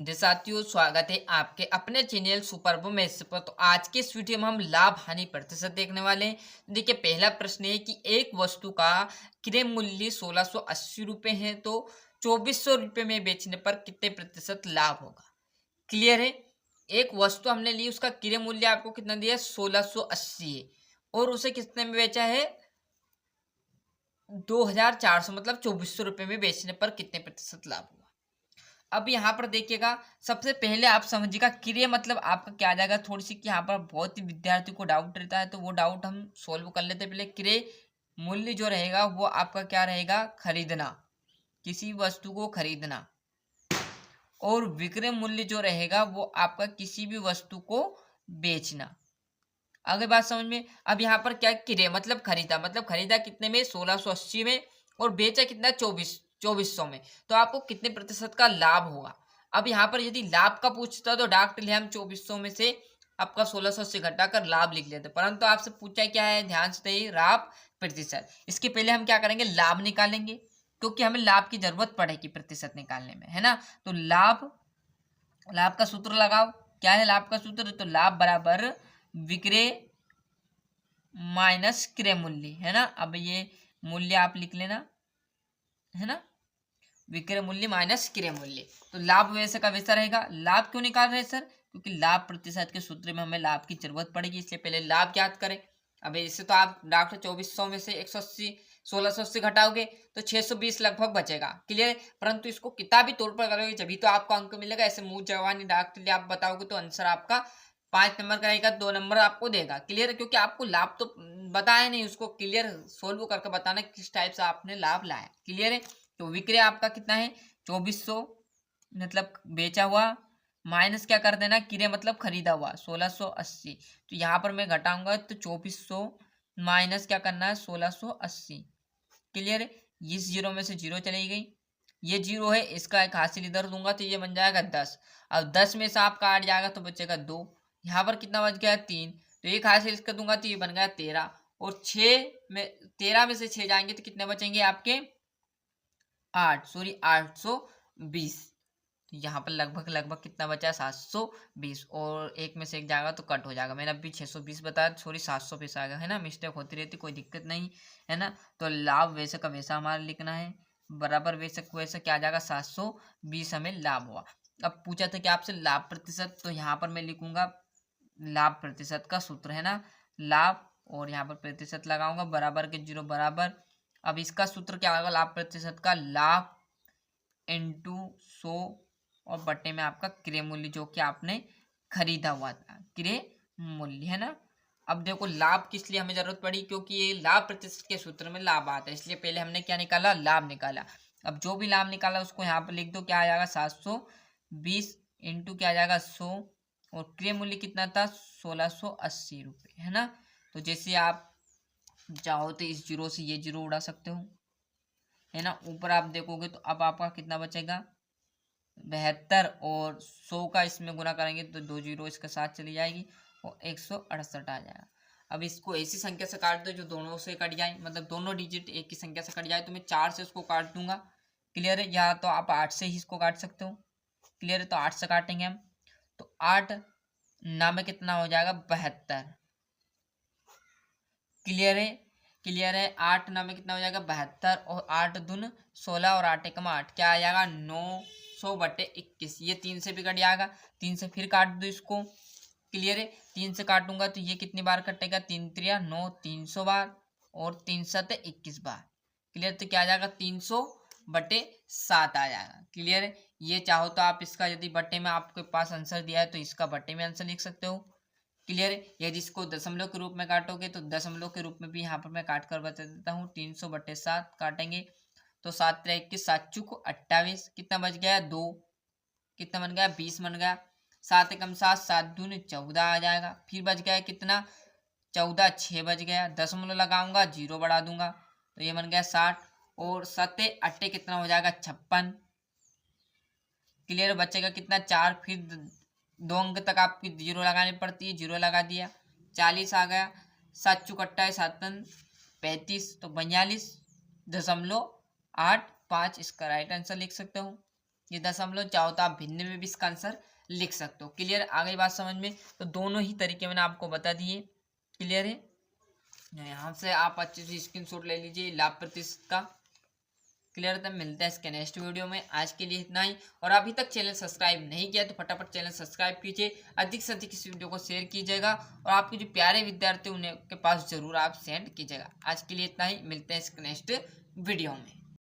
जी साथियों, स्वागत है आपके अपने चैनल सुपर मैथ्स पर। तो आज के इस वीडियो में हम लाभ हानि प्रतिशत देखने वाले हैं। देखिए, पहला प्रश्न है कि एक वस्तु का क्रय मूल्य 1680 रुपये है, तो 2400 रुपये में बेचने पर कितने प्रतिशत लाभ होगा। क्लियर है। एक वस्तु हमने ली, उसका क्रय मूल्य आपको कितना दिया, 1680 है, और उसे कितने में बेचा है, 2400, मतलब 2400 रुपये में बेचने पर कितने प्रतिशत लाभ होगा। अब यहाँ पर देखिएगा, सबसे पहले आप समझिएगा क्रिया मतलब आपका क्या आ जाएगा। थोड़ी सी यहाँ पर बहुत ही विद्यार्थी को डाउट रहता है, तो वो डाउट हम सोल्व कर लेते हैं। पहले क्रय मूल्य जो रहेगा वो आपका क्या रहेगा, खरीदना, किसी वस्तु को खरीदना। और विक्रय मूल्य जो रहेगा वो आपका किसी भी वस्तु को बेचना। अगर बात समझ में। अब यहाँ पर क्या, क्रय मतलब खरीदा, मतलब खरीदा कितने में, 1680 में, और बेचा कितना, 2400 में। तो आपको कितने प्रतिशत का लाभ होगा। अब यहाँ पर यदि लाभ का पूछता तो डायरेक्ट हम 2400 में से आपका 1600 से घटाकर लाभ लिख लेते, परंतु आपसे पूछा क्या है, ध्यान से देखिए, लाभ प्रतिशत। इसके पहले हम क्या करेंगे, लाभ निकालेंगे, क्योंकि हमें लाभ की जरूरत पड़ेगी प्रतिशत निकालने में, है ना। तो लाभ, लाभ का सूत्र लगाओ। क्या है लाभ का सूत्र, तो लाभ बराबर विक्रय माइनस क्रय मूल्य, है ना। अब ये मूल्य आप लिख लेना, है ना, विक्रय मूल्य माइनस क्रय मूल्य। तो लाभ वैसे का वैसा रहेगा। लाभ क्यों निकाल रहे हैं सर, क्योंकि लाभ प्रतिशत के सूत्र में हमें लाभ की जरूरत पड़ेगी, इसलिए पहले लाभ ज्ञात करें। अब इससे तो आप डॉक्टर 2400 में से 180 1680 घटाओगे तो 620 लगभग बचेगा। क्लियर। परंतु इसको किताबी तौर पर करोगे जब तो आपको अंक मिलेगा। ऐसे मुंह जवानी डॉक्टर आप बताओगे तो आंसर आपका 5 नंबर का रहेगा, 2 नंबर आपको देगा। क्लियर। क्योंकि आपको लाभ तो बताया नहीं, उसको क्लियर सोल्व करके बताना किस टाइप से आपने लाभ लाया। क्लियर है। तो विक्रय आपका कितना है, 2400, मतलब बेचा हुआ, माइनस क्या कर देना, क्रय मतलब खरीदा हुआ, 1680। तो यहाँ पर मैं घटाऊंगा तो 2400 माइनस क्या करना है, 1680। क्लियर है। इस जीरो में से जीरो चली गई, ये जीरो है, इसका एक हासिल इधर दूंगा तो ये बन जाएगा 10। अब 10 में से आप काट जाएगा तो बचेगा 2। यहाँ पर कितना बच गया, 3। तो एक हासिल इसका दूंगा तो ये बन गया 13। और 6 में, 13 में से 6 जाएंगे तो कितने बचेंगे आपके, 8, सॉरी 820। तो यहाँ पर लगभग लगभग कितना बचा, 720। और एक में से एक जाएगा तो कट हो जाएगा। मैंने अभी 620 बताया, सॉरी 720 आ गया, है ना। मिस्टेक होती रहती, कोई दिक्कत नहीं, है ना। तो लाभ वैसे का वैसा हमारा लिखना है, बराबर वैसे वैसे क्या आ जाएगा, 720 हमें लाभ हुआ। अब पूछा था कि आपसे लाभ प्रतिशत, तो यहाँ पर मैं लिखूंगा लाभ प्रतिशत का सूत्र, है ना, लाभ, और यहाँ पर प्रतिशत लगाऊंगा, बराबर के जीरो बराबर। अब इसका सूत्र क्या होगा, लाभ प्रतिशत का, लाभ इंटू 100 और बट्टे में आपका क्रय मूल्य जो कि आपने खरीदा हुआ था, क्रय मूल्य, है ना। अब देखो लाभ किस लिए हमें जरूरत पड़ी, क्योंकि ये लाभ प्रतिशत के सूत्र में लाभ आता है, इसलिए पहले हमने क्या निकाला, लाभ निकाला। अब जो भी लाभ निकाला उसको यहाँ पर लिख दो, क्या आ जाएगा, 720 इंटू क्या आ जाएगा, 100, और क्रय मूल्य कितना था, 1680 रुपये, है ना। तो जैसे आप चाहो तो इस जीरो से ये जीरो उड़ा सकते हो, है ना। ऊपर आप देखोगे तो अब आपका कितना बचेगा, 72, और 100 का इसमें गुना करेंगे तो 2 जीरो इसके साथ चली जाएगी, और 168 आ जाएगा। अब इसको ऐसी संख्या से काट दो जो दोनों से कट जाए, मतलब दोनों डिजिट एक ही संख्या से कट जाए, तो मैं 4 से इसको काट दूंगा। क्लियर है। या तो आप 8 से ही इसको काट सकते हो। क्लियर है। तो 8 से काटेंगे हम, तो 8 ना में कितना हो जाएगा, 72। क्लियर है। क्लियर है। 8 ना में कितना हो जाएगा, 72, और 8 दून 16, और 8 एकम 8, क्या आ जाएगा, 900/21। ये 3 से भी कट जाएगा, 3 से फिर काट दो इसको। क्लियर है। 3 से काटूंगा तो ये कितनी बार कटेगा, 3 त्रिया 9, 300 बार, और 3 सत 21 बार। क्लियर। तो क्या आ जाएगा, 300/7 आ जाएगा। क्लियर है। ये चाहो तो आप इसका, यदि बट्टे में आपके पास आंसर दिया है तो इसका बट्टे में आंसर लिख सकते हो। क्लियर है। या जिसको दशमलव के रूप में काटोगे तो दशमलव के रूप में भी यहाँ पर मैं काट कर बता देता हूँ। 300/7 काटेंगे तो 7 त्रिक 21, 7 चुक 28, कितना बच गया, 2, कितना बन गया, 20 बन गया। 7 एकम 7, 7 दूनी 14 आ जाएगा। फिर बच गया कितना, 14, 6 बच गया। दशमलव लगाऊंगा, जीरो बढ़ा दूंगा, तो ये बन गया 60, और 7 8 कितना हो जाएगा, 56। क्लियर। बचेगा कितना, 4, फिर 2 अंक तक आपकी जीरो लगानी पड़ती है, जीरो लगा दिया, 40 आ गया। 7 चुक 28, 7 35, तो 42.85 इसका राइट आंसर लिख सकते हो। ये दशमलव, चाहो तो आप भिन्न में भी इसका आंसर लिख सकते हो। क्लियर, आ गई बात समझ में? तो दोनों ही तरीके मैंने आपको बता दिए। क्लियर है? यहाँ से आप अच्छे से स्क्रीनशॉट ले लीजिए लाभ प्रतिशत का। क्लियर, तब मिलता है इसके नेक्स्ट वीडियो में। आज के लिए इतना ही, और अभी तक चैनल सब्सक्राइब नहीं किया तो फटाफट चैनल सब्सक्राइब कीजिए, अधिक से अधिक इस वीडियो को शेयर कीजिएगा और आपके जो प्यारे विद्यार्थी उन्हें के पास जरूर आप सेंड कीजिएगा। आज के लिए इतना ही, मिलते हैं इसके नेक्स्ट वीडियो में।